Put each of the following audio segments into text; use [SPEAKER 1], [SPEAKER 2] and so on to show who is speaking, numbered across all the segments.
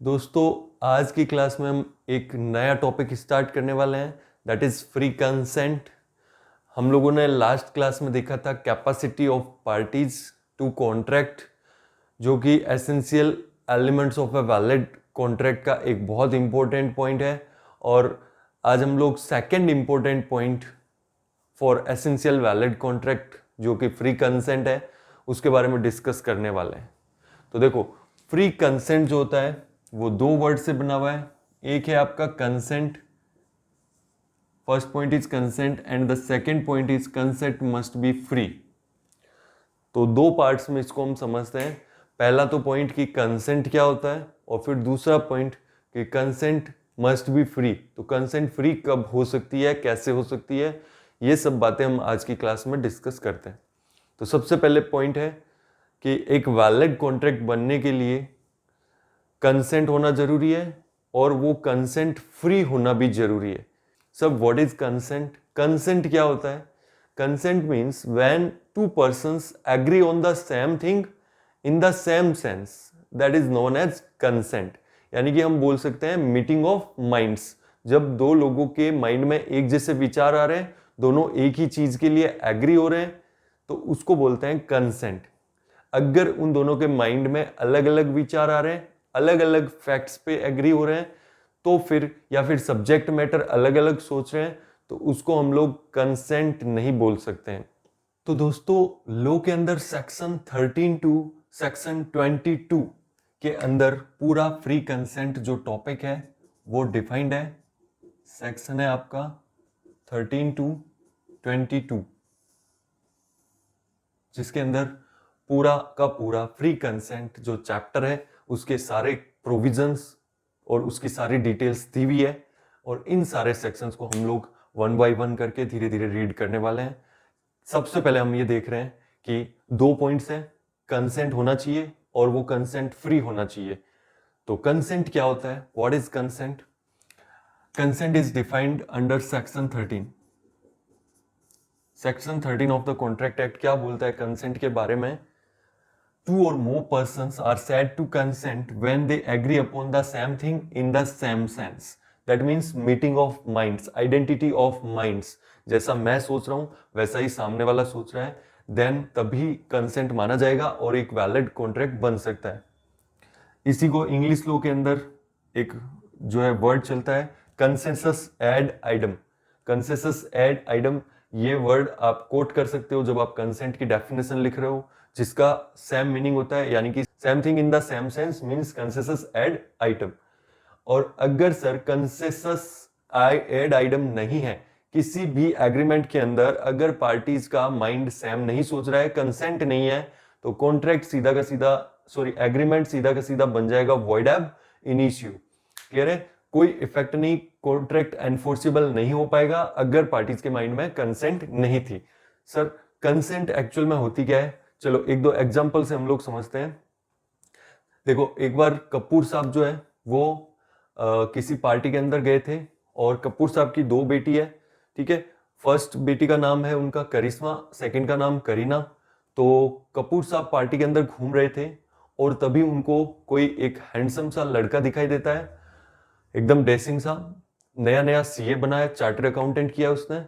[SPEAKER 1] दोस्तों, आज की क्लास में हम एक नया टॉपिक स्टार्ट करने वाले हैं, दैट इज फ्री कंसेंट। हम लोगों ने लास्ट क्लास में देखा था capacity of parties to contract, जो कि essential elements of a valid contract का एक बहुत इंपॉर्टेंट पॉइंट है। और आज हम लोग second important point for essential valid contract, जो कि फ्री कंसेंट है, उसके बारे में डिस्कस करने वाले हैं। तो देखो, फ्री कंसेंट जो होता है वो दो वर्ड से बना हुआ है। एक है आपका consent, first point is consent and the second point is consent must be free. तो दो पार्ट्स में इसको हम समझते हैं। पहला तो पॉइंट कि कंसेंट क्या होता है, और फिर दूसरा पॉइंट कि कंसेंट मस्ट बी फ्री। तो कंसेंट फ्री कब हो सकती है, कैसे हो सकती है, ये सब बातें हम आज की क्लास में डिस्कस करते हैं। तो सबसे पहले पॉइंट है कि एक वैलिड कॉन्ट्रैक्ट बनने के लिए कंसेंट होना जरूरी है, और वो कंसेंट फ्री होना भी जरूरी है। सब व्हाट इज कंसेंट? कंसेंट क्या होता है? Consent means when two persons agree on the same thing in the same sense, that is known as consent. यानी कि हम बोल सकते हैं मीटिंग ऑफ माइंड्स। जब दो लोगों के माइंड में एक जैसे विचार आ रहे हैं, दोनों एक ही चीज के लिए एग्री हो रहे हैं, तो उसको बोलते हैं कंसेंट। अगर उन दोनों के माइंड में अलग अलग विचार आ रहे हैं, अलग अलग फैक्ट्स पे एग्री हो रहे हैं, तो फिर या फिर सब्जेक्ट मैटर अलग अलग सोच रहे हैं, तो उसको हम लोग कंसेंट नहीं बोल सकते हैं। तो दोस्तों, लॉ के अंदर सेक्शन 13 टू सेक्शन 22 के अंदर पूरा फ्री कंसेंट जो टॉपिक है वो डिफाइंड है। सेक्शन है आपका 13 टू 22, जिसके अंदर पूरा का पूरा फ्री कंसेंट जो चैप्टर है उसके सारे प्रोविजंस और उसकी सारी डिटेल्स दी हुई है। और इन सारे सेक्शंस को हम लोग वन बाय वन करके धीरे धीरे रीड करने वाले हैं। सबसे पहले हम ये देख रहे हैं कि दो पॉइंट्स हैं, कंसेंट होना चाहिए और वो कंसेंट फ्री होना चाहिए। तो कंसेंट क्या होता है? What is consent? Consent is defined under section 13। Section 13 of the contract act क्या बोलता है कंसेंट के बारे में? Two or more persons are said to consent when they agree upon the same thing in the same sense. That means meeting of minds, identity of minds. जैसा मैं सोच रहा हूं वैसा ही सामने वाला सोच रहा है, देन तभी कंसेंट माना जाएगा और एक वैलिड कॉन्ट्रैक्ट बन सकता है। इसी को इंग्लिश लॉ के अंदर एक जो है वर्ड चलता है, consensus ad idem. Consensus ad idem, ये वर्ड आप कोट कर सकते हो जब आप कंसेंट की डेफिनेशन लिख रहे हो, जिसका सेम मीनिंग होता है, यानी कि same thing in the same sense means consensus ad idem. और अगर सर कंसेंसस एड आइटम नहीं है, किसी भी एग्रीमेंट के अंदर अगर पार्टीज का माइंड सेम नहीं सोच रहा है, कंसेंट नहीं है, तो कॉन्ट्रैक्ट सीधा का सीधा एग्रीमेंट सीधा का सीधा बन जाएगा वॉइड एब इनिशियो। क्लियर है? कोई इफेक्ट नहीं, कॉन्ट्रैक्ट एनफोर्सेबल नहीं हो पाएगा अगर पार्टीज के माइंड में कंसेंट नहीं थी। सर कंसेंट एक्चुअल में होती क्या है? चलो एक दो एग्जांपल से हम लोग समझते हैं। देखो, एक बार कपूर साहब जो है वो किसी पार्टी के अंदर गए थे, और कपूर साहब की दो बेटी है, ठीक है। फर्स्ट बेटी का नाम है उनका करिश्मा, सेकंड का नाम करीना। तो कपूर साहब पार्टी के अंदर घूम रहे थे, और तभी उनको कोई एक हैंडसम सा लड़का दिखाई देता है, एकदम ड्रेसिंग सा, नया नया सीए बना है, चार्टर्ड अकाउंटेंट किया उसने।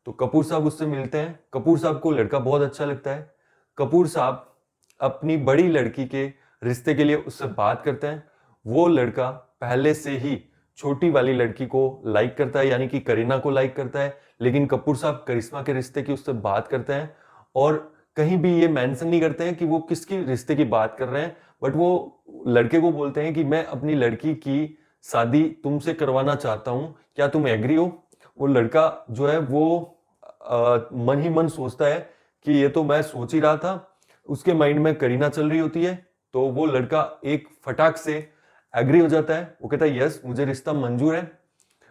[SPEAKER 1] तो कपूर साहब उससे मिलते हैं, कपूर साहब को लड़का बहुत अच्छा लगता है। कपूर साहब अपनी बड़ी लड़की के रिश्ते के लिए उससे बात करते हैं। वो लड़का पहले से ही छोटी वाली लड़की को लाइक करता है, यानी कि करीना को लाइक करता है, लेकिन कपूर साहब करिश्मा के रिश्ते की उससे बात करते हैं, और कहीं भी ये मेंशन नहीं करते हैं कि वो किसकी रिश्ते की बात कर रहे हैं, बट वो लड़के को बोलते हैं कि मैं अपनी लड़की की शादी तुमसे करवाना चाहता हूं, क्या तुम एग्री हो? वो लड़का जो है वो मन ही मन सोचता है कि ये तो मैं सोच ही रहा था। उसके माइंड में करीना चल रही होती है, तो वो लड़का एक फटाक से एग्री हो जाता है। वो कहता है यस, मुझे रिश्ता मंजूर है।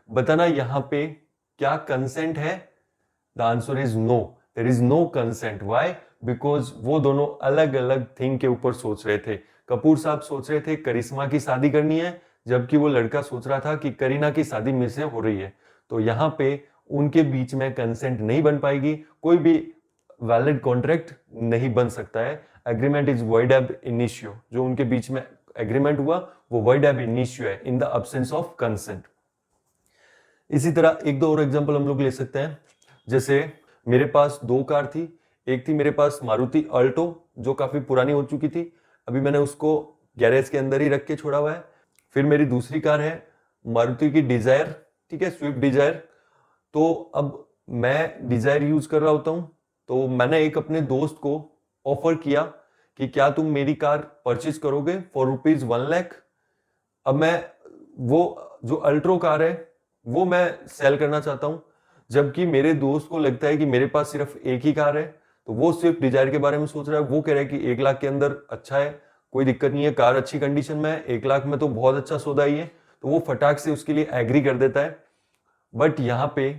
[SPEAKER 1] बताना यहाँ पे क्या कंसेंट है? The answer is no, there is no consent. Why? Because वो दोनों अलग अलग थिंग के ऊपर सोच रहे थे। कपूर साहब सोच रहे थे करिश्मा की शादी करनी है, जबकि वो लड़का सोच रहा था कि करीना की शादी मेरे से हो रही है। तो यहाँ पे उनके बीच में कंसेंट नहीं बन पाएगी, कोई भी वैलिड कॉन्ट्रैक्ट नहीं बन सकता है। एग्रीमेंट इज वॉइड एब इनिशियो। जो उनके बीच में एग्रीमेंट हुआ वो void ab initio है in the absence of consent। इसी तरह एक दो और एग्जांपल हम लोग ले सकते हैं। जैसे मेरे पास दो कार थी, एक थी मेरे पास मारुति अल्टो जो काफी पुरानी हो चुकी थी, अभी मैंने उसको गैरेज के अंदर ही रख के छोड़ा हुआ है। फिर मेरी दूसरी कार है मारुति की डिजायर, ठीक है, स्विफ्ट डिजायर। तो अब मैं डिजायर यूज कर रहा होता हूं, तो मैंने एक अपने दोस्त को ऑफर किया कि क्या तुम मेरी कार परचेज करोगे फॉर ₹1,00,000। अब मैं वो जो अल्ट्रो कार है वो मैं सेल करना चाहता हूं, जबकि मेरे दोस्त को लगता है कि मेरे पास सिर्फ एक ही कार है, तो वो स्विफ्ट डिजायर के बारे में सोच रहा है। वो कह रहा है कि 1,00,000 के अंदर अच्छा है, कोई दिक्कत नहीं है, कार अच्छी कंडीशन में है, 1,00,000 में तो बहुत अच्छा सौदा ही है, तो वो फटाक से उसके लिए एग्री कर देता है। बट यहाँ पे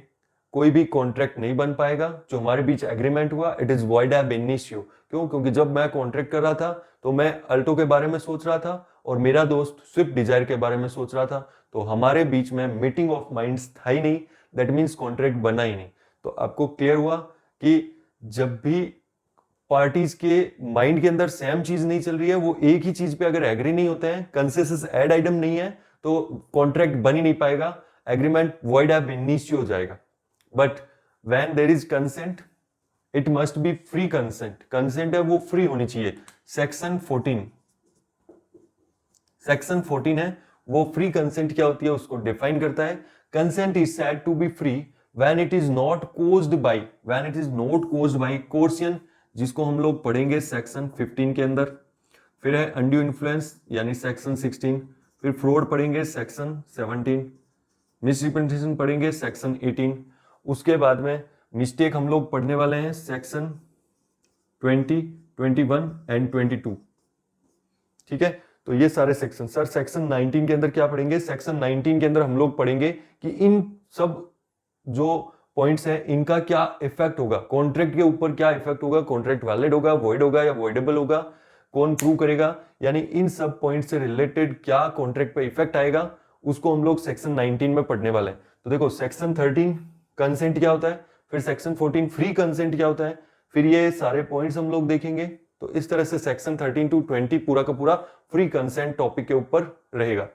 [SPEAKER 1] कोई भी कॉन्ट्रैक्ट नहीं बन पाएगा। जो हमारे बीच एग्रीमेंट हुआ इट इज वॉइड एब इनिशियो। क्यों? क्योंकि जब मैं कॉन्ट्रैक्ट कर रहा था तो मैं अल्टो के बारे में सोच रहा था और मेरा दोस्त स्विफ्ट डिजायर के बारे में सोच रहा था, तो हमारे बीच में मीटिंग ऑफ माइंड्स था ही नहीं, दैट मीन्स कॉन्ट्रैक्ट बना ही नहीं। तो आपको क्लियर हुआ कि जब भी पार्टीज के माइंड के अंदर सेम चीज नहीं चल रही है, वो एक ही चीज पे अगर एग्री नहीं होते हैं, कंसेंसस एड आइटम नहीं है, तो कॉन्ट्रैक्ट बन ही नहीं पाएगा, एग्रीमेंट वॉइड एब इनिशियो हो जाएगा। But when there is consent it must be free consent. Consent है वो फ्री होनी चाहिए। सेक्शन 14 है, वो फ्री कंसेंट क्या होती है उसको डिफाइन करता है। Consent is said to be free when it is not caused by coercion, जिसको हम लोग पढ़ेंगे सेक्शन 15 के अंदर। फिर है अनड्यू इन्फ्लुएंस यानी सेक्शन 16। फिर फ्रॉड पढ़ेंगे सेक्शन 17। मिसरिप्रेजेंटेशन पढ़ेंगे सेक्शन 18। उसके बाद में मिस्टेक हम लोग पढ़ने वाले हैं सेक्शन 20, 21 एंड 22। ठीक है, तो ये सारे सेक्शन। सर सेक्शन 19 के अंदर क्या पढ़ेंगे? सेक्शन 19 के अंदर हम लोग पढ़ेंगे कि इन सब जो पॉइंट्स हैं इनका क्या इफेक्ट होगा, कॉन्ट्रैक्ट के ऊपर क्या इफेक्ट होगा, कॉन्ट्रैक्ट वैलिड होगा, वॉइड होगा या वॉइडेबल होगा, कौन प्रूव करेगा, यानी इन सब पॉइंट से रिलेटेड क्या कॉन्ट्रैक्ट पे इफेक्ट आएगा, उसको हम लोग सेक्शन 19 में पढ़ने वाले हैं। तो देखो सेक्शन 13 कंसेंट क्या होता है, फिर सेक्शन 14 फ्री कंसेंट क्या होता है, फिर ये सारे पॉइंट्स हम लोग देखेंगे। तो इस तरह से सेक्शन 13 to 20 पूरा का पूरा फ्री कंसेंट टॉपिक के ऊपर रहेगा।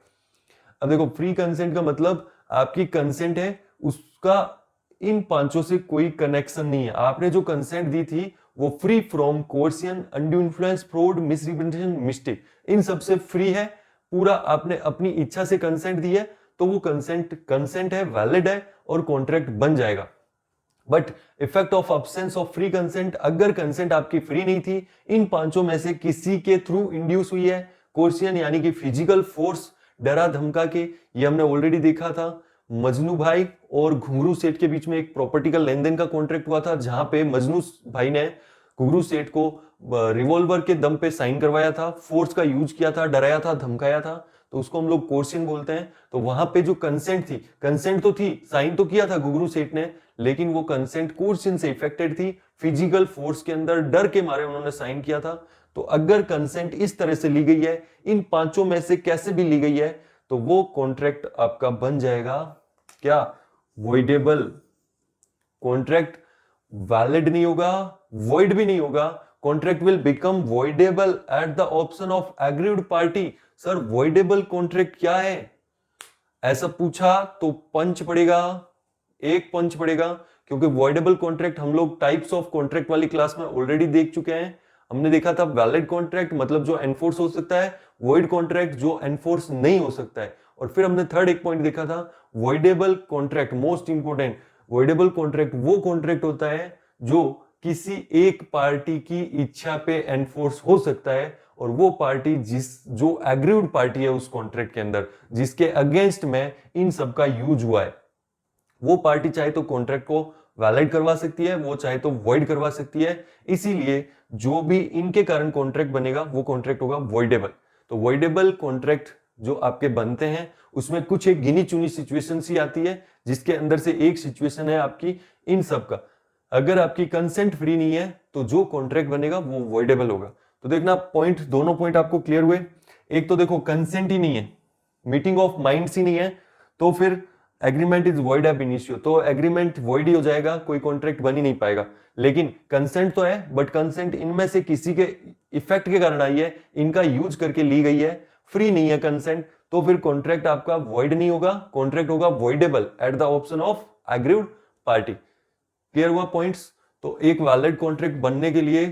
[SPEAKER 1] अब देखो फ्री कंसेंट का मतलब आपकी कंसेंट है उसका इन पांचों से कोई कनेक्शन नहीं है। आपने जो कंसेंट दी थी वो free from coercion, undue influence, fraud, misrepresentation, mistake, इन सब से फ्री है। पूरा आपने अपनी इच्छा से कंसेंट दी है तो वो कंसेंट है, वैलिड है और कॉन्ट्रैक्ट बन जाएगा। But effect of absence of free consent, अगर कंसेंट आपकी फ्री नहीं थी, इन पांचों में से किसी के थ्रू इंड्यूस हुई है, कोर्सियन यानी कि फिजिकल फोर्स, डरा धमका के, ये हमने ऑलरेडी देखा था। मजनू भाई और घुंगरू सेठ के बीच में एक प्रॉपर्टी का लेन देन का कॉन्ट्रैक्ट हुआ था, जहां पे मजनू भाई ने घुंगरू सेठ को रिवॉल्वर के दम पे साइन करवाया था, फोर्स का यूज किया था, डराया था, धमकाया था, तो उसको हम लोग कोर्सियन बोलते हैं। तो वहां पे जो कंसेंट तो थी, साइन तो किया था घुंगरू सेठ ने, लेकिन वो कंसेंट कोर्सियन से इफेक्टेड थी, फिजिकल फोर्स के अंदर डर के मारे उन्होंने साइन किया था। तो अगर कंसेंट इस तरह से ली गई है, इन पांचों में से कैसे भी ली गई है, तो वो कॉन्ट्रैक्ट आपका बन जाएगा क्या? वॉइडेबल। कॉन्ट्रैक्ट वैलिड नहीं होगा, वॉइड भी नहीं होगा, contract will become voidable at the option of agreed party. Sir voidable contract क्या है, ऐसा पूछा तो पंच पड़ेगा, एक पंच पड़ेगा, क्योंकि वॉइडेबल कॉन्ट्रैक्ट हम लोग टाइप्स ऑफ कॉन्ट्रैक्ट वाली क्लास में ऑलरेडी देख चुके हैं। हमने देखा था वैलिड कॉन्ट्रैक्ट मतलब जो एनफोर्स हो सकता है, वॉइड कॉन्ट्रैक्ट जो एनफोर्स नहीं हो सकता है, और फिर हमने थर्ड एक पॉइंट देखा था voidable contract, most important. Voidable contract वो कॉन्ट्रैक्ट होता है जो किसी एक पार्टी की इच्छा पे एनफोर्स हो सकता है, और वो पार्टी जो एग्रीड पार्टी है उस कॉन्ट्रैक्ट के अंदर, जिसके अगेंस्ट में इन सब का यूज हुआ है, वो पार्टी चाहे तो कॉन्ट्रैक्ट को वैलिड करवा सकती है, वो चाहे तो वॉइड करवा सकती है। इसीलिए जो भी इनके कारण कॉन्ट्रैक्ट बनेगा वो कॉन्ट्रैक्ट होगा वॉइडेबल। तो वॉइडेबल कॉन्ट्रैक्ट जो आपके बनते हैं उसमें कुछ एक गिनी चुनी सिचुएशन ही आती है, जिसके अंदर से एक सिचुएशन है आपकी इन सब का, अगर आपकी कंसेंट फ्री नहीं है तो जो कॉन्ट्रैक्ट बनेगा वो वॉइडेबल होगा। तो देखना पॉइंट, दोनों पॉइंट आपको क्लियर हुए। एक तो देखो कंसेंट ही नहीं है, मीटिंग ऑफ माइंड्स ही नहीं है, तो फिर एग्रीमेंट इज वॉइड एब इनिशियो, तो एग्रीमेंट वॉइड ही हो जाएगा, कोई कॉन्ट्रैक्ट बन ही नहीं पाएगा। लेकिन कंसेंट तो है, बट कंसेंट इनमें से किसी के इफेक्ट के कारण आई है, इनका यूज करके ली गई है, फ्री नहीं है कंसेंट, तो फिर कॉन्ट्रैक्ट आपका वॉइड नहीं होगा, कॉन्ट्रैक्ट होगा voidable at the option of aggrieved party. Clear हुआ पॉइंट्स? तो एक वैलिड कॉन्ट्रैक्ट बनने के लिए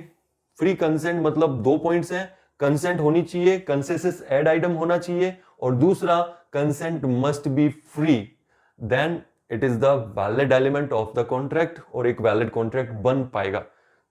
[SPEAKER 1] फ्री कंसेंट मतलब 2 पॉइंट्स हैं, कंसेंट होनी चाहिए, कंसेंसस एड आइटम होना चाहिए, और दूसरा consent must be free, then it is the valid element of the contract और एक वैलिड कॉन्ट्रैक्ट बन पाएगा।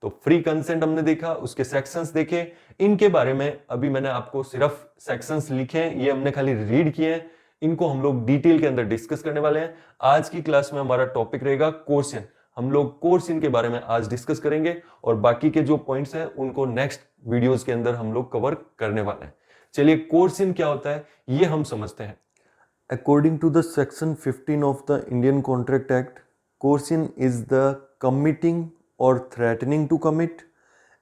[SPEAKER 1] तो फ्री कंसेंट हमने देखा, उसके सेक्शंस देखे, इनके बारे में अभी मैंने आपको सिर्फ सेक्शंस लिखे हैं, ये हमने खाली रीड किए हैं, इनको हम लोग डिटेल के अंदर डिस्कस करने वाले हैं। आज की क्लास में हमारा टॉपिक रहेगा कोर्सिन, हम लोग कोर्सिन के बारे में आज डिस्कस करेंगे और बाकी के जो पॉइंट्स हैं उनको नेक्स्ट वीडियोस के अंदर हम लोग कवर करने वाले हैं। चलिए कोर्सिन क्या होता है ये हम समझते हैं। According to the section 15 of the Indian Contract Act, coercion is the committing or threatening to commit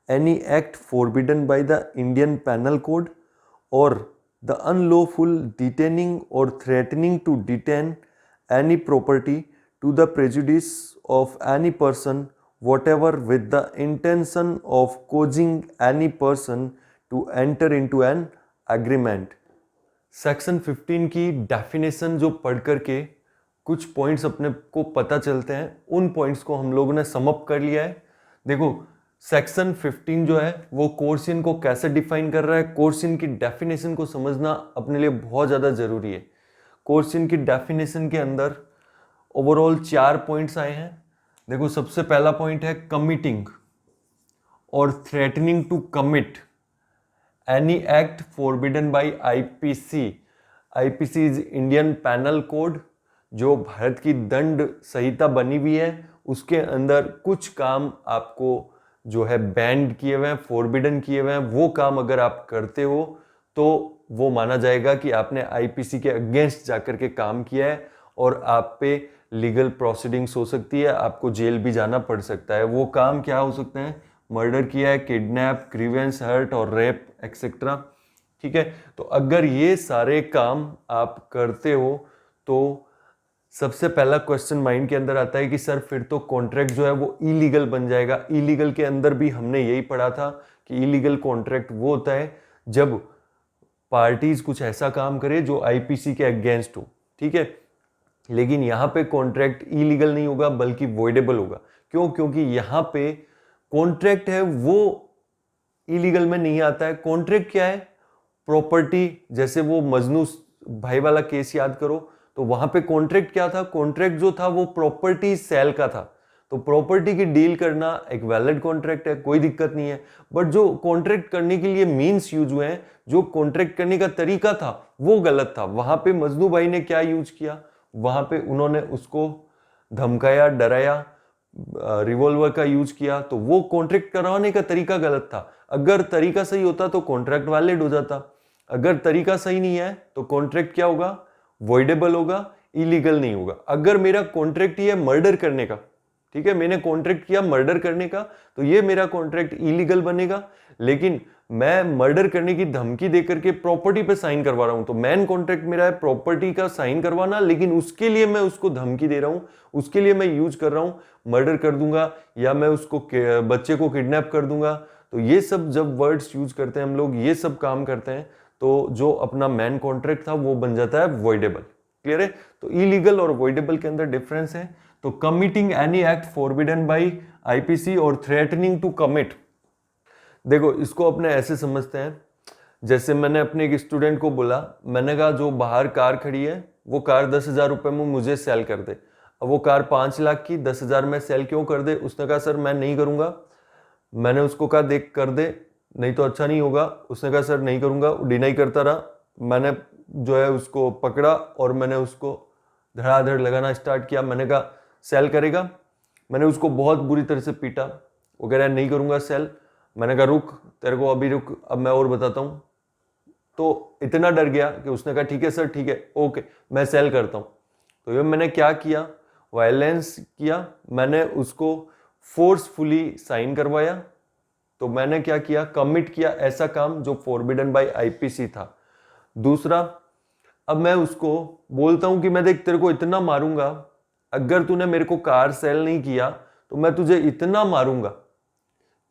[SPEAKER 1] any act forbidden by the Indian Penal Code or the unlawful detaining or threatening to detain any property to the prejudice of any person whatever with the intention of causing any person to enter into an agreement। Section 15 की definition जो पढ़ करके कुछ points अपने को पता चलते हैं, उन पॉइंट्स को हम लोगों ने सम अप कर लिया है। देखो सेक्शन 15 जो है वो कोर्सिन को कैसे डिफाइन कर रहा है, कोर्सिन की डेफिनेशन को समझना अपने लिए बहुत ज़्यादा ज़रूरी है। कोर्सिन की डेफिनेशन के अंदर ओवरऑल 4 पॉइंट्स आए हैं। देखो सबसे पहला पॉइंट है कमिटिंग और threatening to commit any act forbidden by IPC। IPC इज इंडियन पैनल कोड, जो भारत की दंड संहिता बनी हुई है, उसके अंदर कुछ काम आपको जो है बैंड किए हुए हैं, फोरबिडन किए हुए हैं, वो काम अगर आप करते हो तो वो माना जाएगा कि आपने IPC के अगेंस्ट जाकर के काम किया है और आप पे लीगल प्रोसीडिंग्स हो सकती है, आपको जेल भी जाना पड़ सकता है। वो काम क्या हो सकते हैं? मर्डर किया है, किडनैप, ग्रीवेंस हर्ट और रेप एक्सेट्रा। ठीक है, तो अगर ये सारे काम आप करते हो तो सबसे पहला क्वेश्चन माइंड के अंदर आता है कि सर फिर तो कॉन्ट्रैक्ट जो है वो इलीगल बन जाएगा। इलीगल के अंदर भी हमने यही पढ़ा था कि इलीगल कॉन्ट्रैक्ट वो होता है जब पार्टीज कुछ ऐसा काम करे जो IPC के अगेंस्ट हो। ठीक है, लेकिन यहाँ पे कॉन्ट्रैक्ट इलीगल नहीं होगा बल्कि वॉइडेबल होगा। क्यों? क्योंकि यहाँ पे कॉन्ट्रैक्ट है वो इलीगल में नहीं आता है। कॉन्ट्रैक्ट क्या है? प्रॉपर्टी, जैसे वो मजनू भाई वाला केस याद करो, तो वहां पे कॉन्ट्रैक्ट क्या था? कॉन्ट्रैक्ट जो था वो प्रॉपर्टी सेल का था, तो प्रॉपर्टी की डील करना एक वैलिड कॉन्ट्रैक्ट है, कोई दिक्कत नहीं है। बट जो कॉन्ट्रैक्ट करने के लिए मीन्स यूज हुए हैं, जो कॉन्ट्रैक्ट करने का तरीका था वो गलत था। वहां पे मजनू भाई ने क्या यूज किया? वहां पे उन्होंने उसको धमकाया, डराया, रिवॉल्वर का यूज किया, तो वो कॉन्ट्रैक्ट करवाने का तरीका गलत था। अगर तरीका सही होता तो कॉन्ट्रैक्ट वैलिड हो जाता। अगर तरीका सही नहीं है तो कॉन्ट्रैक्ट क्या होगा? वॉइडेबल होगा, इलीगल नहीं होगा। अगर मेरा कॉन्ट्रैक्ट ही है मर्डर करने का, ठीक है, मैंने कॉन्ट्रैक्ट किया मर्डर करने का, तो ये मेरा कॉन्ट्रैक्ट इलीगल बनेगा। लेकिन मैं मर्डर करने की धमकी देकर के प्रॉपर्टी पे साइन करवा रहा हूं, तो मेन कॉन्ट्रैक्ट मेरा है प्रॉपर्टी का साइन करवाना, लेकिन उसके लिए मैं उसको धमकी दे रहा हूं, उसके लिए मैं यूज कर रहा हूं मर्डर कर दूंगा या मैं उसको बच्चे को किडनैप कर दूंगा। तो ये सब जब वर्ड्स यूज करते हैं हम लोग, ये सब काम करते हैं, तो जो अपना मेन कॉन्ट्रैक्ट था वो बन जाता है वॉइडेबल। क्लियर है? तो इलीगल और वॉइडेबल के अंदर डिफरेंस है। तो committing any act forbidden bye IPC और थ्रेटनिंग टू कमिट, देखो इसको अपने ऐसे समझते हैं, जैसे मैंने अपने एक स्टूडेंट को बोला, मैंने कहा जो बाहर कार खड़ी है वो कार 10,000 रुपए में मुझे सेल कर दे। अब वो कार 5 लाख की 10,000 में सेल क्यों कर दे? उसने कहा सर मैं नहीं करूंगा। मैंने उसको कहा देख कर दे, नहीं तो अच्छा नहीं होगा। उसने कहा सर नहीं करूंगा, डिनाई करता रहा। मैंने जो है उसको पकड़ा और मैंने उसको धड़ाधड़ लगाना स्टार्ट किया। मैंने कहा सेल करेगा? मैंने उसको बहुत बुरी तरह से पीटा। वो कह रहा है नहीं करूंगा सेल। मैंने कहा रुक, तेरे को अभी रुक, अब मैं और बताता हूँ। तो इतना डर गया कि उसने कहा ठीक है सर, ठीक है, ओके, मैं सेल करता हूँ। तो ये मैंने क्या किया? वायलेंस किया। मैंने उसको फोर्सफुली साइन करवाया। तो मैंने क्या किया? कमिट किया ऐसा काम जो फॉरबिडन बाय IPC था। दूसरा, अब मैं उसको बोलता हूं कि मैं देख तेरे को इतना मारूंगा, अगर तूने मेरे को कार सेल नहीं किया तो मैं तुझे इतना मारूंगा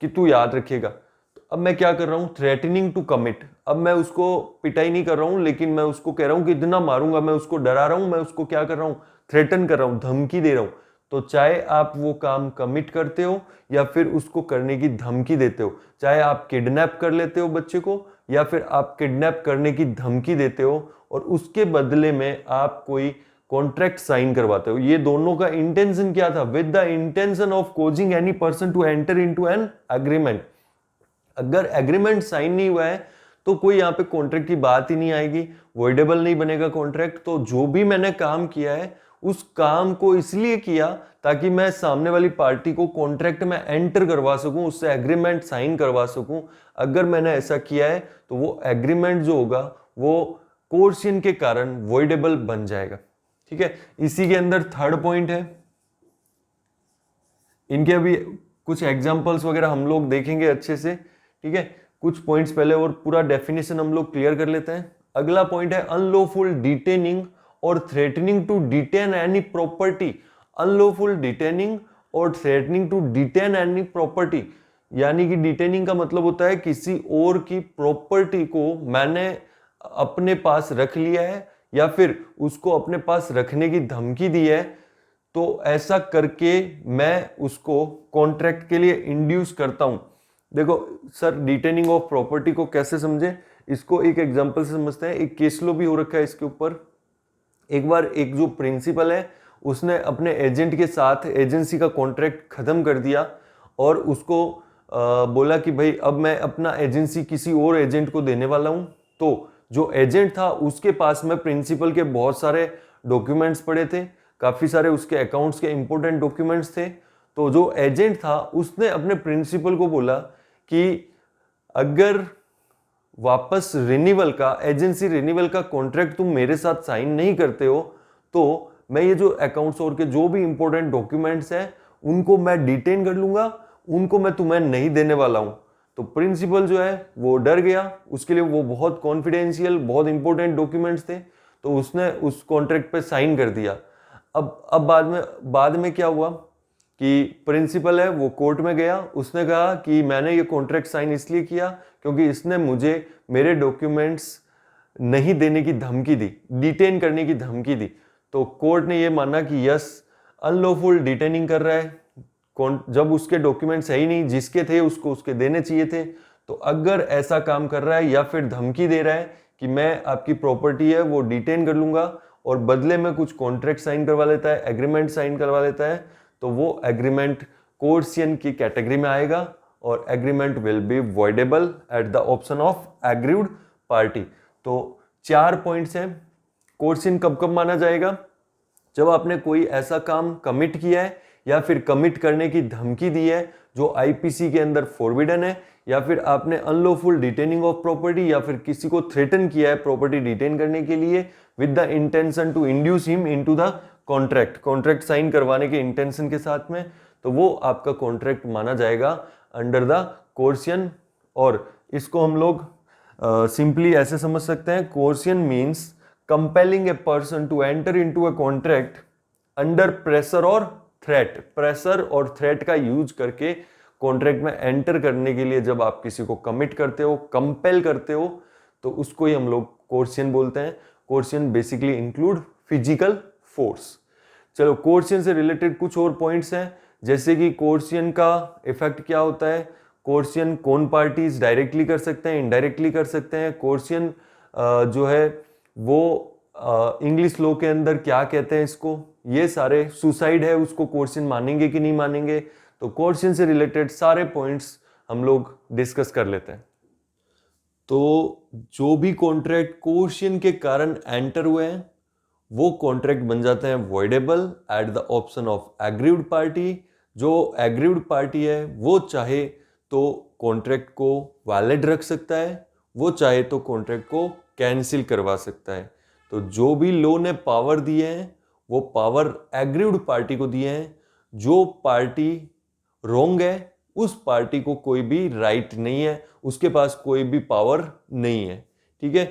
[SPEAKER 1] कि तू याद रखेगा। तो अब मैं क्या कर रहा हूँ, थ्रेटनिंग टू कमिट। अब मैं उसको पिटाई नहीं कर रहा हूँ, लेकिन मैं उसको कह रहा हूँ कि इतना मारूंगा, मैं उसको डरा रहा हूँ, मैं उसको क्या कर रहा हूँ, थ्रेटन कर रहा हूँ, धमकी दे रहा हूँ। तो चाहे आप वो काम कमिट करते हो या फिर उसको करने की धमकी देते हो, चाहे आप किडनैप कर लेते हो बच्चे को या फिर आप किडनैप करने की धमकी देते हो और उसके बदले में आप कोई कॉन्ट्रैक्ट साइन करवाते हो, ये दोनों का इंटेंशन क्या था, with the intention of causing any person to enter into an agreement. अगर एग्रीमेंट साइन नहीं हुआ है तो कोई यहाँ पे कॉन्ट्रैक्ट की बात ही नहीं आएगी, वॉइडेबल नहीं बनेगा कॉन्ट्रैक्ट। तो जो भी मैंने काम किया है उस काम को इसलिए किया ताकि मैं सामने वाली पार्टी को कॉन्ट्रैक्ट में एंटर करवा सकूं, उससे एग्रीमेंट साइन करवा सकूं। अगर मैंने ऐसा किया है तो वो एग्रीमेंट जो होगा वो कोर्शन के कारण वॉइडेबल बन जाएगा। ठीक है, इसी के अंदर थर्ड पॉइंट है, इनके अभी कुछ एग्जांपल्स वगैरह हम लोग देखेंगे अच्छे से। ठीक है, कुछ पॉइंट्स पहले और पूरा डेफिनेशन हम लोग क्लियर कर लेते हैं। अगला पॉइंट है अनलॉफुल डिटेनिंग और threatening to detain any property. Unlawful detaining और threatening to detain any property, यानी कि डिटेनिंग का मतलब होता है किसी और की प्रॉपर्टी को मैंने अपने पास रख लिया है या फिर उसको अपने पास रखने की धमकी दी है, तो ऐसा करके मैं उसको कॉन्ट्रैक्ट के लिए इंड्यूस करता हूं। देखो सर, डिटेनिंग ऑफ प्रॉपर्टी को कैसे समझे, इसको एक एग्जांपल से समझते हैं। एक केस लो भी हो रखा है इसके ऊपर। एक बार एक जो प्रिंसिपल है उसने अपने एजेंट के साथ एजेंसी का कॉन्ट्रैक्ट खत्म कर दिया और उसको बोला कि भाई अब मैं अपना एजेंसी किसी और एजेंट को देने वाला हूं। तो जो एजेंट था उसके पास में प्रिंसिपल के बहुत सारे डॉक्यूमेंट्स पड़े थे, काफी सारे उसके अकाउंट्स के इंपॉर्टेंट डॉक्यूमेंट्स थे। तो जो एजेंट था उसने अपने प्रिंसिपल को बोला कि अगर वापस रिन्यूअल का, एजेंसी रिन्यूअल का कॉन्ट्रैक्ट तुम मेरे साथ साइन नहीं करते हो तो मैं ये जो अकाउंट्स और के जो भी इंपॉर्टेंट डॉक्यूमेंट्स हैं उनको मैं डिटेन कर लूंगा, उनको मैं तुम्हें नहीं देने वाला हूं। तो प्रिंसिपल जो है वो डर गया, उसके लिए वो बहुत कॉन्फिडेंशियल, बहुत इंपॉर्टेंट डॉक्यूमेंट्स थे, तो उसने उस कॉन्ट्रैक्ट पे साइन कर दिया। अब बाद में क्या हुआ कि प्रिंसिपल है वो कोर्ट में गया, उसने कहा कि मैंने ये कॉन्ट्रैक्ट साइन इसलिए किया क्योंकि इसने मुझे मेरे डॉक्यूमेंट्स नहीं देने की धमकी दी, डिटेन करने की धमकी दी। तो कोर्ट ने ये माना कि यस, अनलॉफुल डिटेनिंग कर रहा है, जब उसके डॉक्यूमेंट्स है ही नहीं, जिसके थे उसको उसके देने चाहिए थे। तो अगर ऐसा काम कर रहा है या फिर धमकी दे रहा है कि मैं आपकी प्रॉपर्टी है वो डिटेन कर लूंगा और बदले में कुछ कॉन्ट्रैक्ट साइन करवा लेता है, एग्रीमेंट साइन करवा लेता है, तो वो एग्रीमेंट कोर्सियन की कैटेगरी में आएगा और agreement will be voidable at the option of aggrieved party. तो 4 पॉइंट्स हैं। कोर्सियन कब कब माना जाएगा, जब आपने कोई ऐसा काम कमिट किया है या फिर कमिट करने की धमकी दी है जो आईपीसी के अंदर फॉरबिडन है, या फिर आपने अनलॉफुल डिटेनिंग ऑफ प्रॉपर्टी या फिर किसी को थ्रेटन किया है प्रॉपर्टी डिटेन करने के लिए with the intention to induce him into the contract sign करवाने के इंटेंशन के साथ में, तो वो आपका कॉन्ट्रैक्ट माना जाएगा अंडर द कोर्सियन। और इसको हम लोग सिंपली ऐसे समझ सकते हैं, coercion means compelling a person to enter into a contract under pressure और थ्रेट। प्रेशर और थ्रेट का यूज करके कॉन्ट्रैक्ट में एंटर करने के लिए जब आप किसी को कमिट करते हो, कंपेल करते हो, तो उसको ही हम लोग कोर्सियन बोलते हैं। Coercion basically include physical force. चलो, कोर्सियन से रिलेटेड कुछ और पॉइंट्स हैं, जैसे कि कोर्सियन का इफेक्ट क्या होता है, कोर्सियन कौन पार्टीज डायरेक्टली कर सकते हैं, इनडायरेक्टली कर सकते हैं, कोर्सियन जो है वो इंग्लिश लॉ के अंदर क्या कहते हैं इसको, ये सारे, सुसाइड है उसको कोर्सियन मानेंगे कि नहीं मानेंगे, तो कोर्सियन से रिलेटेड सारे पॉइंट्स हम लोग डिस्कस कर लेते हैं। तो जो भी कॉन्ट्रैक्ट कोर्सियन के कारण एंटर हुए हैं वो कॉन्ट्रैक्ट बन जाते हैं voidable at the option of aggrieved party. जो एग्रीव्ड पार्टी है वो चाहे तो कॉन्ट्रैक्ट को वैलिड रख सकता है, वो चाहे तो कॉन्ट्रैक्ट को कैंसिल करवा सकता है। तो जो भी लॉ ने पावर दिए हैं वो पावर एग्रीव्ड पार्टी को दिए हैं। जो पार्टी रॉन्ग है उस पार्टी को कोई भी राइट नहीं है, उसके पास कोई भी पावर नहीं है। ठीक है,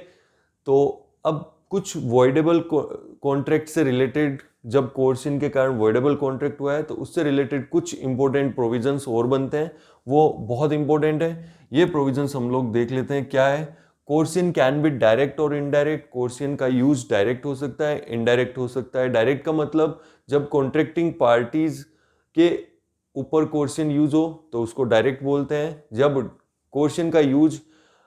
[SPEAKER 1] तो अब कुछ वॉइडेबल कॉन्ट्रैक्ट से रिलेटेड जब कोर्शन के कारण वॉइडेबल कॉन्ट्रैक्ट हुआ है तो उससे रिलेटेड कुछ इंपॉर्टेंट प्रोविजंस और बनते हैं, वो बहुत इंपॉर्टेंट है। ये प्रोविजंस हम लोग देख लेते हैं क्या है। कोर्शन कैन बी डायरेक्ट और इनडायरेक्ट। कोर्शन का यूज डायरेक्ट हो सकता है, इनडायरेक्ट हो सकता है। डायरेक्ट का मतलब जब कॉन्ट्रैक्टिंग पार्टीज के ऊपर कोर्शन यूज हो तो उसको डायरेक्ट बोलते हैं। जब कोर्शन का यूज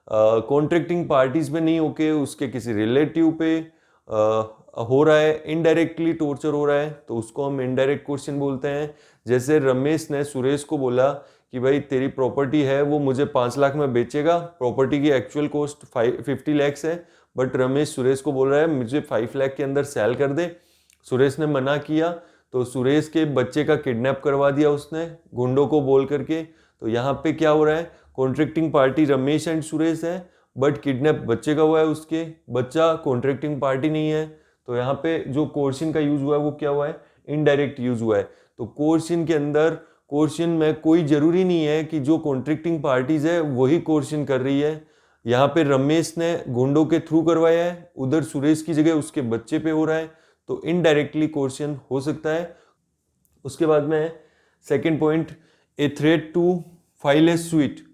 [SPEAKER 1] कॉन्ट्रैक्टिंग पार्टीज पे नहीं होके उसके किसी रिलेटिव पे हो रहा है, इनडायरेक्टली टॉर्चर हो रहा है, तो उसको हम इनडायरेक्ट कोर्शन बोलते हैं। जैसे रमेश ने सुरेश को बोला कि भाई तेरी प्रॉपर्टी है वो मुझे 5 लाख में बेचेगा, प्रॉपर्टी की एक्चुअल कॉस्ट 50 लैक्स है, बट रमेश सुरेश को बोल रहा है मुझे 5 लाख के अंदर सेल कर दे। सुरेश ने मना किया तो सुरेश के बच्चे का किडनैप करवा दिया उसने गुंडों को बोल करके। तो यहाँ पे क्या हो रहा है, contracting party Ramesh and Suresh है, बट किडनैप बच्चे का हुआ है, उसके बच्चा कॉन्ट्रैक्टिंग पार्टी नहीं है। तो यहाँ पे जो कोर्शन का यूज हुआ है वो क्या हुआ है, इनडायरेक्ट यूज हुआ है। तो कोर्शन के अंदर कोर्शन में कोई जरूरी नहीं है कि जो कॉन्ट्रैक्टिंग पार्टीज है वही कोर्शन कर रही है। यहाँ पे रमेश ने गुंडों के थ्रू करवाया है, उधर सुरेश की जगह उसके बच्चे पे हो रहा है, तो इनडायरेक्टली कोर्शन हो सकता है। उसके बाद में second point, a threat to file a suit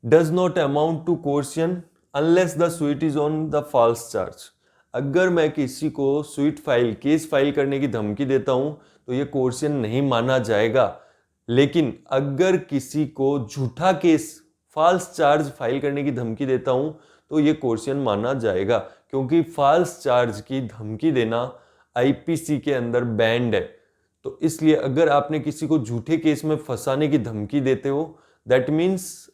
[SPEAKER 1] does not amount to coercion unless the suit is on the false charge. अगर मैं किसी को सुइट फाइल केस फाइल करने की धमकी देता हूं तो ये कोर्शन नहीं माना जाएगा। लेकिन अगर किसी को झूठा केस फॉल्स चार्ज फाइल करने की धमकी देता हूं तो ये कोर्शन माना जाएगा, क्योंकि फॉल्स चार्ज की धमकी देना आईपीसी के अंदर बैंड है। तो इसलिए अगर आपने किसी को झूठे केस में फंसाने की धमकी देते हो that means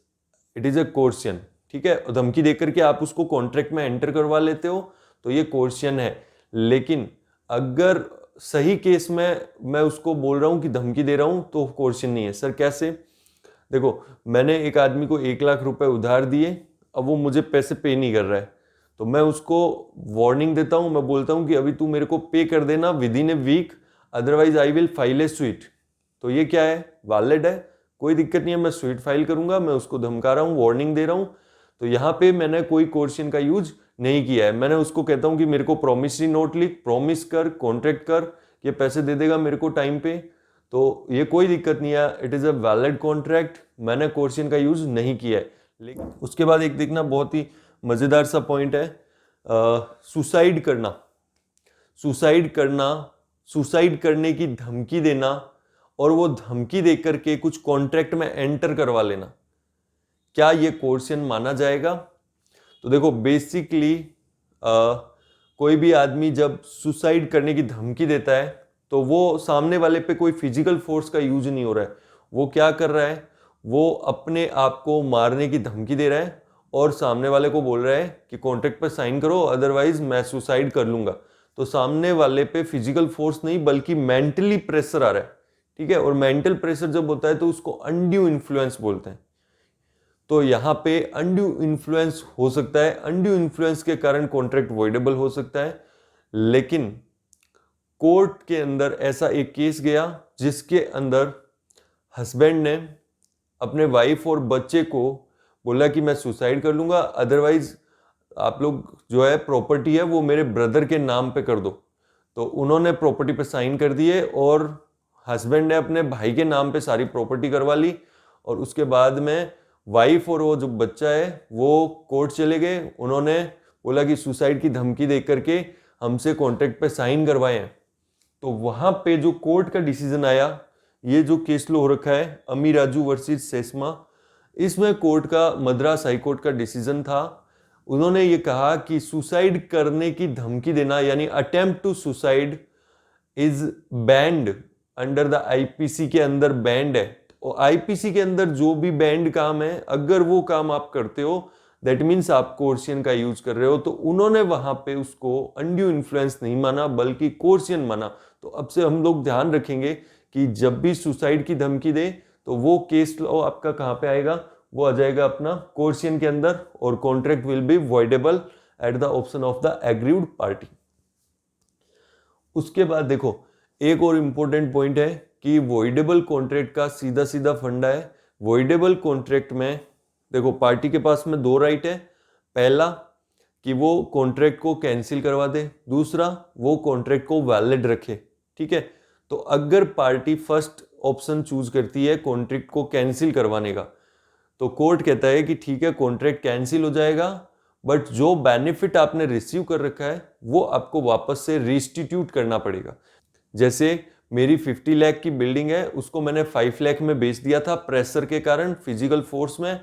[SPEAKER 1] it is a coercion, ठीक है। धमकी देकर के आप उसको कॉन्ट्रैक्ट में एंटर करवा लेते हो तो ये कोर्शन है। लेकिन अगर सही केस में मैं उसको बोल रहा हूं कि धमकी दे रहा हूं तो कोर्शन नहीं है। सर कैसे? देखो, मैंने एक आदमी को 1 लाख रुपए उधार दिए, अब वो मुझे पैसे पे नहीं कर रहा है, तो मैं उसको वार्निंग देता हूं, मैं बोलता हूं कि अभी तू मेरे को पे कर देना within a week, otherwise I will file a suit. तो ये क्या है, वैलिड है, कोई दिक्कत नहीं है, मैं स्वीट फाइल करूंगा, मैं उसको धमका रहा हूं, वार्निंग दे रहा हूं। तो यहाँ पे मैंने कोई कोर्शन का यूज नहीं किया है। मैंने उसको कहता हूं कि मेरे को प्रॉमिसरी नोट लिख, प्रॉमिस कर, कॉन्ट्रैक्ट कर, ये पैसे दे देगा मेरे को टाइम पे, तो ये कोई दिक्कत नहीं है, it is a valid contract, मैंने कोर्शन का यूज नहीं किया है। लेकिन उसके बाद एक देखना बहुत ही मजेदार सा पॉइंट है, सुसाइड करना। सुसाइड करना, सुसाइड करने की धमकी देना और वो धमकी देकर के कुछ कॉन्ट्रैक्ट में एंटर करवा लेना, क्या ये कोर्शन माना जाएगा? तो देखो बेसिकली कोई भी आदमी जब सुसाइड करने की धमकी देता है तो वो सामने वाले पे कोई फिजिकल फोर्स का यूज नहीं हो रहा है, वो क्या कर रहा है, वो अपने आप को मारने की धमकी दे रहा है और सामने वाले को बोल रहा है कि कॉन्ट्रैक्ट पर साइन करो अदरवाइज मैं सुसाइड कर लूंगा। तो सामने वाले पे फिजिकल फोर्स नहीं बल्कि मेंटली प्रेशर आ रहा है, ठीक है। और मेंटल प्रेशर जब होता है तो उसको अनड्यू इन्फ्लुएंस बोलते हैं। तो यहाँ पे अनड्यू इन्फ्लुएंस हो सकता है, अनड्यू इन्फ्लुएंस के कारण कॉन्ट्रैक्ट वॉइडेबल हो सकता है। लेकिन कोर्ट के अंदर ऐसा एक केस गया जिसके अंदर हस्बैंड ने अपने वाइफ और बच्चे को बोला कि मैं सुसाइड कर लूंगा, अदरवाइज आप लोग जो है प्रॉपर्टी है वो मेरे ब्रदर के नाम पे कर दो। तो उन्होंने प्रॉपर्टी पे साइन कर दिए और हस्बैंड ने अपने भाई के नाम पे सारी प्रॉपर्टी करवा ली। और उसके बाद में वाइफ और वो जो बच्चा है वो कोर्ट चले गए, उन्होंने बोला कि सुसाइड की धमकी दे करके हमसे कॉन्ट्रैक्ट पे साइन करवाए हैं। तो वहां पे जो कोर्ट का डिसीजन आया, ये जो केस लो हो रखा है अमी राजू वर्सेस सेस्मा, इसमें कोर्ट का मद्रास हाई कोर्ट का डिसीजन था। उन्होंने ये कहा कि सुसाइड करने की धमकी देना यानी attempt to suicide is banned under the IPC के अंदर बैंड है। और आईपीसी के अंदर जो भी बैंड काम है अगर वो काम आप करते हो दैट मीन्स आप कोर्शन का यूज कर रहे हो। तो उन्होंने वहां पे उसको अनड्यू इन्फ्लुएंस नहीं माना बल्कि कोर्शन माना। तो अब से हम लोग ध्यान रखेंगे कि जब भी सुसाइड की धमकी दे तो वो केस लॉ आपका कहां पे आएगा, वो आ जाएगा अपना कोर्शन के अंदर, और contract will be voidable at the option of the aggrieved party. उसके बाद देखो एक और इंपॉर्टेंट पॉइंट है कि वॉइडेबल कॉन्ट्रैक्ट का सीधा सीधा फंडा है। वॉइडेबल कॉन्ट्रैक्ट में देखो पार्टी के पास में 2 राइट है। पहला कि वो कॉन्ट्रैक्ट को कैंसिल करवा दे, दूसरा वो कॉन्ट्रैक्ट को वैलिड रखे। ठीक है, तो अगर पार्टी फर्स्ट ऑप्शन चूज करती है कॉन्ट्रैक्ट को कैंसिल करवाने का, तो कोर्ट कहता है कि ठीक है कॉन्ट्रैक्ट कैंसिल हो जाएगा, बट जो बेनिफिट आपने रिसीव कर रखा है वो आपको वापस से रिस्टिट्यूट करना पड़ेगा। जैसे मेरी 50 लाख की बिल्डिंग है, उसको मैंने 5 लाख में बेच दिया था प्रेशर के कारण, फिजिकल फोर्स में।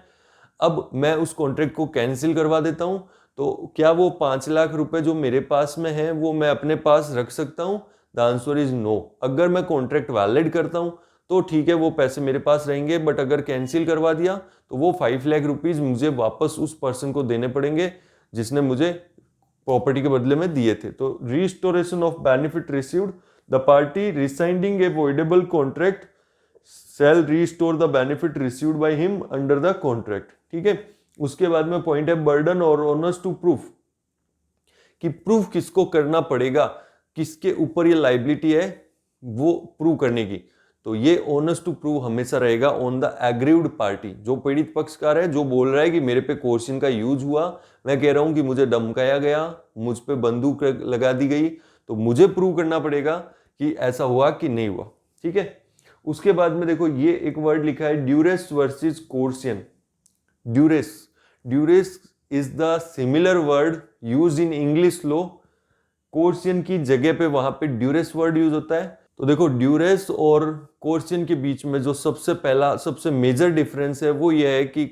[SPEAKER 1] अब मैं उस कॉन्ट्रैक्ट को कैंसिल करवा देता हूं, तो क्या वो 5 लाख रुपए जो मेरे पास में है वो मैं अपने पास रख सकता हूं? The answer is no. अगर मैं कॉन्ट्रैक्ट वैलिड करता हूं तो ठीक है, वो पैसे मेरे पास रहेंगे, बट अगर कैंसिल करवा दिया तो वो 5 लाख रुपीज मुझे वापस उस पर्सन को देने पड़ेंगे जिसने मुझे प्रॉपर्टी के बदले में दिए थे। तो restoration of benefit received, the party rescinding a voidable contract shall restore the benefit received by him under the contract। ठीक है, उसके बाद में पॉइंट है बर्डन और ओनर्स टू प्रूफ, कि प्रूफ किसको करना पड़ेगा, किसके ऊपर ये लाइबिलिटी है वो प्रूव करने की। तो ये ओनर्स टू प्रूव हमेशा रहेगा ऑन द एग्रीव्ड पार्टी, जो पीड़ित पक्षकार है, जो बोल रहा है कि मेरे पे कोर्शन का यूज हुआ, मैं कह रहा हूं कि मुझे धमकाया गया, मुझ पे बंदूक लगा दी गई, तो मुझे प्रूव करना पड़ेगा कि ऐसा हुआ कि नहीं हुआ। ठीक है, उसके बाद में देखो ये एक वर्ड लिखा है duress versus coercion. Duress is the similar word use in English law. Coercion की जगह पे वहां पे ड्यूरेस वर्ड यूज होता है। तो देखो ड्यूरेस और कोर्सियन के बीच में जो सबसे मेजर डिफरेंस है वो ये है कि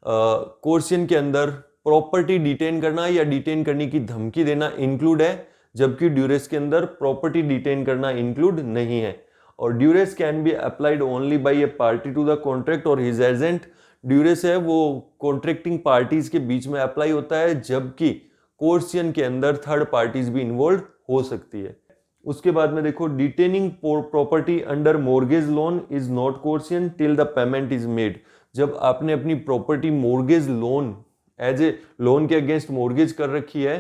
[SPEAKER 1] कोर्सियन के अंदर प्रॉपर्टी डिटेन करना या डिटेन करने की धमकी देना इंक्लूड है, जबकि ड्यूरेस के अंदर प्रॉपर्टी डिटेन करना इंक्लूड नहीं है। और duress can be applied only by a party to the contract और हिज एजेंट। ड्यूरेस है वो कॉन्ट्रैक्टिंग पार्टीज के बीच में अप्लाई होता है, जबकि कोर्सियन के अंदर थर्ड पार्टीज भी इन्वॉल्व हो सकती है। उसके बाद में देखो detaining property under mortgage loan is not coercion till the payment is made. जब आपने अपनी property mortgage loan as a loan के अगेंस्ट मॉर्गेज कर रखी है,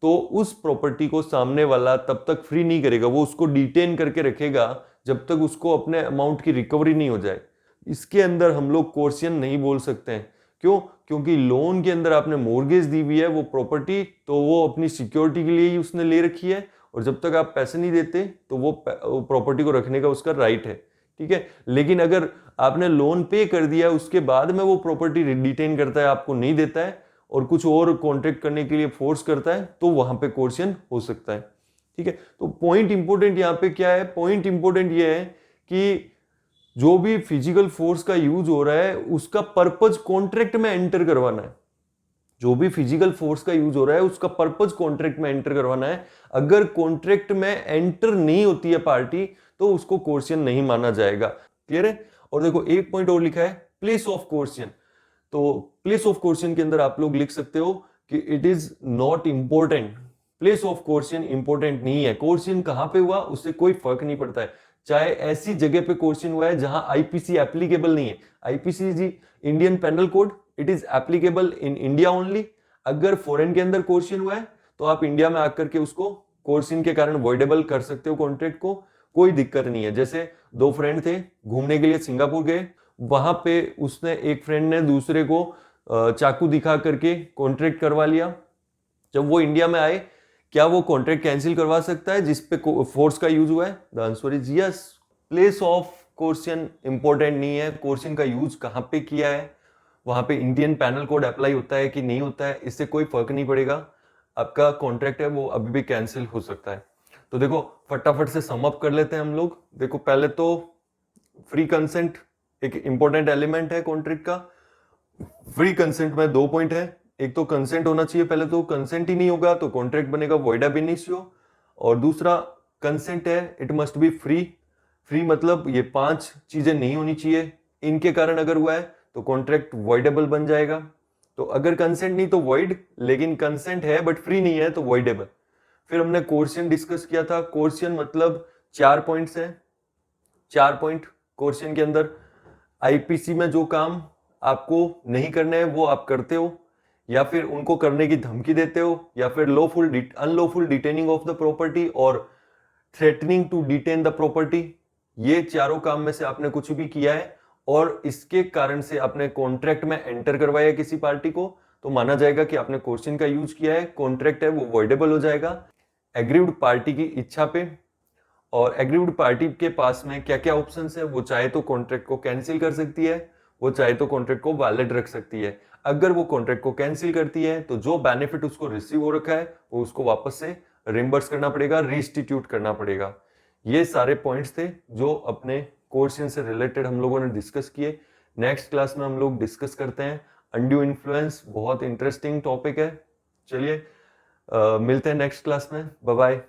[SPEAKER 1] तो उस प्रॉपर्टी को सामने वाला तब तक फ्री नहीं करेगा, वो उसको डिटेन करके रखेगा जब तक उसको अपने अमाउंट की रिकवरी नहीं हो जाए। इसके अंदर हम लोग कोर्सियन नहीं बोल सकते हैं। क्यों? क्योंकि लोन के अंदर आपने मॉर्गेज दी हुई है वो प्रॉपर्टी, तो वो अपनी सिक्योरिटी के लिए ही उसने ले रखी है, और जब तक आप पैसे नहीं देते तो वो प्रॉपर्टी को रखने का उसका राइट है। ठीक है, लेकिन अगर आपने लोन पे कर दिया उसके बाद में वो प्रॉपर्टी डिटेन करता है, आपको नहीं देता है और कुछ और कॉन्ट्रैक्ट करने के लिए फोर्स करता है, तो वहां पे कोर्सियन हो सकता है। ठीक है, तो पॉइंट इंपोर्टेंट यहाँ पे क्या है? पॉइंट इंपोर्टेंट ये है कि जो भी फिजिकल फोर्स का यूज हो रहा है उसका पर्पज कॉन्ट्रैक्ट में एंटर करवाना है। जो भी फिजिकल फोर्स का यूज हो रहा है उसका पर्पज कॉन्ट्रैक्ट में एंटर करवाना है। अगर कॉन्ट्रैक्ट में एंटर नहीं होती है पार्टी तो उसको कोर्सियन नहीं माना जाएगा। क्लियर है? और देखो एक पॉइंट और लिखा है प्लेस ऑफ कोर्सियन। तो प्लेस ऑफ कोर्सियन के अंदर आप लोग लिख सकते हो कि it is not important. Place of coercion important नहीं है। कोर्सियन कहां पे हुआ उससे कोई फर्क नहीं पड़ता है, चाहे ऐसी जगह पे कोर्सियन हुआ है जहां आईपीसी एप्लीकेबल नहीं है। आईपीसी जी Indian penal code, it is applicable in India only. अगर फॉरेन के अंदर कोर्सियन हुआ है तो आप इंडिया में आकर के उसको कोर्सियन के कारण वॉइडेबल कर सकते हो कॉन्ट्रैक्ट को, कोई दिक्कत नहीं है। जैसे दो फ्रेंड थे, घूमने के लिए सिंगापुर गए, वहां पे उसने एक फ्रेंड ने दूसरे को चाकू दिखा करके कॉन्ट्रैक्ट करवा लिया। जब वो इंडिया में आए, क्या वो कॉन्ट्रैक्ट कैंसिल करवा सकता है जिस पे फोर्स का यूज हुआ है? The answer is yes. Place of coercion important नहीं है, कोर्सियन का यूज कहां पे किया है, वहां पे इंडियन पैनल कोड अप्लाई होता है कि नहीं होता है, इससे कोई फर्क नहीं पड़ेगा। आपका कॉन्ट्रैक्ट है वो अभी भी कैंसिल हो सकता है। तो देखो फटाफट से सम अप कर लेते हैं हम लोग। देखो पहले तो फ्री कंसेंट एक इंपॉर्टेंट एलिमेंट है कॉन्ट्रैक्ट का। फ्री कंसेंट में 2 पॉइंट है। एक तो कंसेंट होना चाहिए, पहले तो कंसेंट ही नहीं होगा तो कॉन्ट्रैक्ट बनेगा वॉइड ab initio। और दूसरा कंसेंट है it must be free. Free मतलब ये 5 चीजें नहीं होनी चाहिए, इनके कारण अगर हुआ है तो कॉन्ट्रैक्ट वॉइडेबल बन जाएगा। तो अगर कंसेंट नहीं तो वॉइड, लेकिन कंसेंट है बट फ्री नहीं है तो वॉइडेबल। फिर हमने कोर्सियन डिस्कस किया था। कोर्सियन मतलब 4 पॉइंट्स हैं, 4 पॉइंट कोर्सियन के अंदर। आईपीसी में जो काम आपको नहीं करना है वो आप करते हो, या फिर उनको करने की धमकी देते हो, या फिर unlawful detaining of the property और threatening to detain the property. ये चारों काम में से आपने कुछ भी किया है और इसके कारण से आपने कॉन्ट्रैक्ट में एंटर करवाया किसी पार्टी को, तो माना जाएगा कि आपने क्वेश्चन का यूज किया है, कॉन्ट्रैक्ट है वो वॉइडेबल हो जाएगा एग्रीव्ड पार्टी की इच्छा पे। और एग्रीव्ड पार्टी के पास में क्या क्या ऑप्शंस है, वो चाहे तो कॉन्ट्रैक्ट को कैंसिल कर सकती है, वो चाहे तो कॉन्ट्रैक्ट को वैलिड रख सकती है। अगर वो कॉन्ट्रैक्ट को कैंसिल करती है तो जो बेनिफिट उसको रिसीव हो रखा है वो उसको वापस से रिम्बर्स करना पड़ेगा, रिस्टिट्यूट करना पड़ेगा। ये सारे पॉइंट्स थे जो अपने क्वेश्चन से रिलेटेड हम लोगों ने डिस्कस किए। नेक्स्ट क्लास में हम लोग डिस्कस करते हैं अनड्यू इन्फ्लुएंस, बहुत इंटरेस्टिंग टॉपिक है। चलिए मिलते हैं नेक्स्ट क्लास में, बाय बाय।